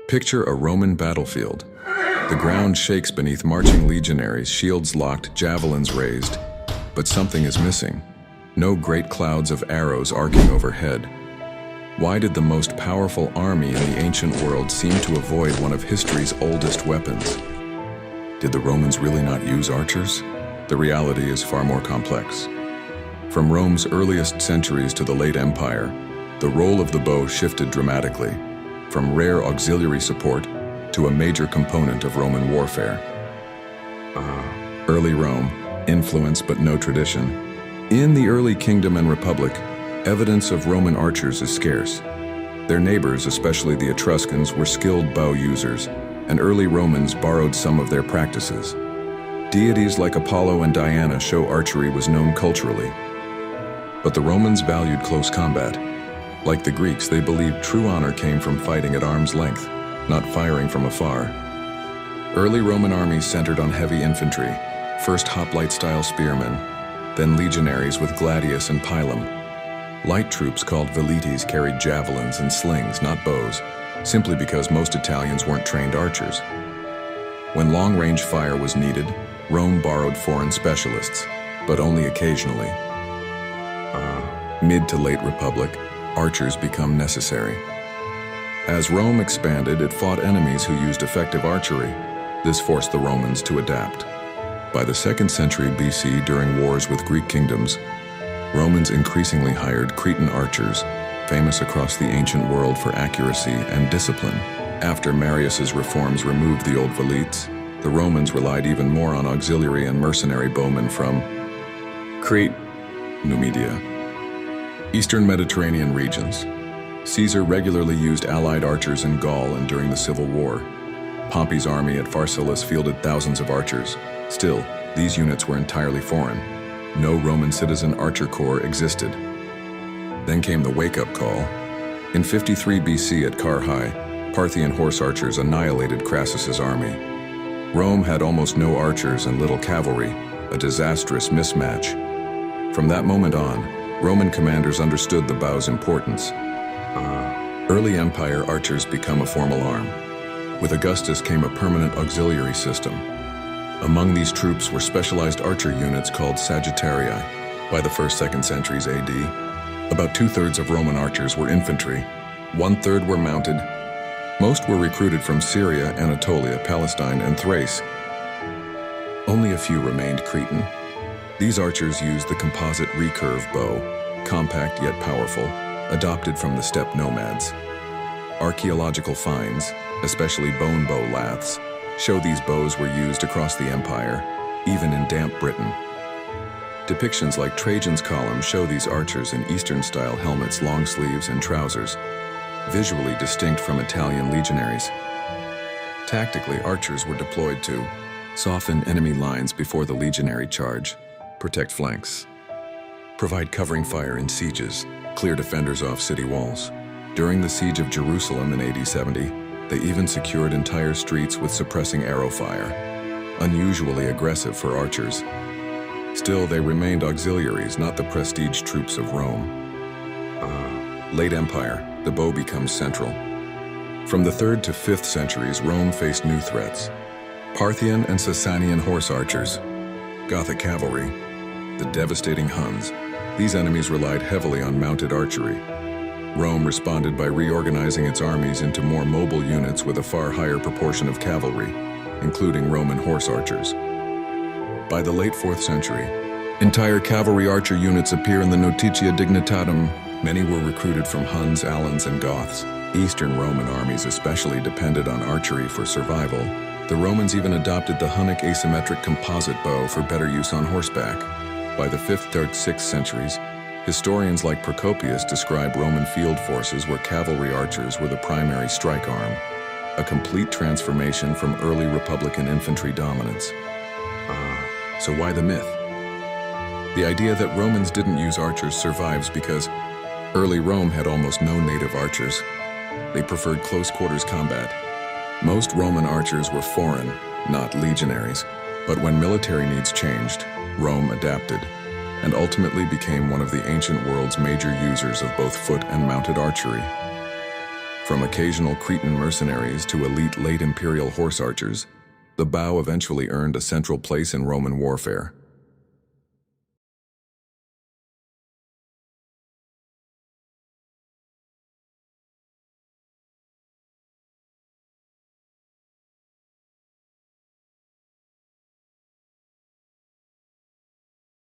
Picture a Roman battlefield. The ground shakes beneath marching legionaries, shields locked, javelins raised. But something is missing. No great clouds of arrows arcing overhead. Why did the most powerful army in the ancient world seem to avoid one of history's oldest weapons? Did the Romans really not use archers? The reality is far more complex. From Rome's earliest centuries to the late Empire, the role of the bow shifted dramatically, from rare auxiliary support to a major component of Roman warfare. Early Rome, influence but no tradition. In the early kingdom and republic, evidence of Roman archers is scarce. Their neighbors, especially the Etruscans, were skilled bow users, and early Romans borrowed some of their practices. Deities like Apollo and Diana show archery was known culturally. But the Romans valued close combat. Like the Greeks, they believed true honor came from fighting at arm's length, not firing from afar. Early Roman armies centered on heavy infantry, first hoplite-style spearmen, then legionaries with gladius and pilum. Light troops called velites carried javelins and slings, not bows, simply because most Italians weren't trained archers. When long-range fire was needed, Rome borrowed foreign specialists, but only occasionally. Mid to late Republic, archers become necessary. As Rome expanded, it fought enemies who used effective archery. This forced the Romans to adapt. By the 2nd century BC, during wars with Greek kingdoms, Romans increasingly hired Cretan archers, famous across the ancient world for accuracy and discipline. After Marius's reforms removed the old velites, the Romans relied even more on auxiliary and mercenary bowmen from Crete, Numidia, Eastern Mediterranean regions. Caesar regularly used allied archers in Gaul and during the Civil War. Pompey's army at Pharsalus fielded thousands of archers. Still, these units were entirely foreign. No Roman citizen archer corps existed. Then came the wake-up call. In 53 BC at Carthage, Parthian horse archers annihilated Crassus's army. Rome had almost no archers and little cavalry, a disastrous mismatch. From that moment on, Roman commanders understood the bow's importance. Early empire archers become a formal arm. With Augustus came a permanent auxiliary system. Among these troops were specialized archer units called Sagittarii. By the 1st-2nd centuries AD, about 2/3 of Roman archers were infantry, 1/3 were mounted. Most were recruited from Syria, Anatolia, Palestine, and Thrace. Only a few remained Cretan. These archers used the composite recurve bow, compact yet powerful, adopted from the steppe nomads. Archaeological finds, especially bone bow laths, show these bows were used across the empire, even in damp Britain. Depictions like Trajan's column show these archers in Eastern-style helmets, long sleeves, and trousers, visually distinct from Italian legionaries. Tactically, archers were deployed to soften enemy lines before the legionary charge, protect flanks, provide covering fire in sieges, clear defenders off city walls. During the siege of Jerusalem in AD 70, they even secured entire streets with suppressing arrow fire, unusually aggressive for archers. Still, they remained auxiliaries, not the prestige troops of Rome. Late Empire, the bow becomes central. From the 3rd to 5th centuries, Rome faced new threats. Parthian and Sasanian horse archers, Gothic cavalry, the devastating Huns. These enemies relied heavily on mounted archery. Rome responded by reorganizing its armies into more mobile units with a far higher proportion of cavalry, including Roman horse archers. By the late 4th century, entire cavalry archer units appear in the Notitia Dignitatum. Many were recruited from Huns, Alans, and Goths. Eastern Roman armies especially depended on archery for survival. The Romans even adopted the Hunnic asymmetric composite bow for better use on horseback. By the 5th, 3rd, 6th centuries, historians like Procopius describe Roman field forces where cavalry archers were the primary strike arm, a complete transformation from early Republican infantry dominance. So why the myth? The idea that Romans didn't use archers survives because early Rome had almost no native archers. They preferred close-quarters combat. Most Roman archers were foreign, not legionaries. But when military needs changed, Rome adapted, and ultimately became one of the ancient world's major users of both foot and mounted archery. From occasional Cretan mercenaries to elite late imperial horse archers, the bow eventually earned a central place in Roman warfare.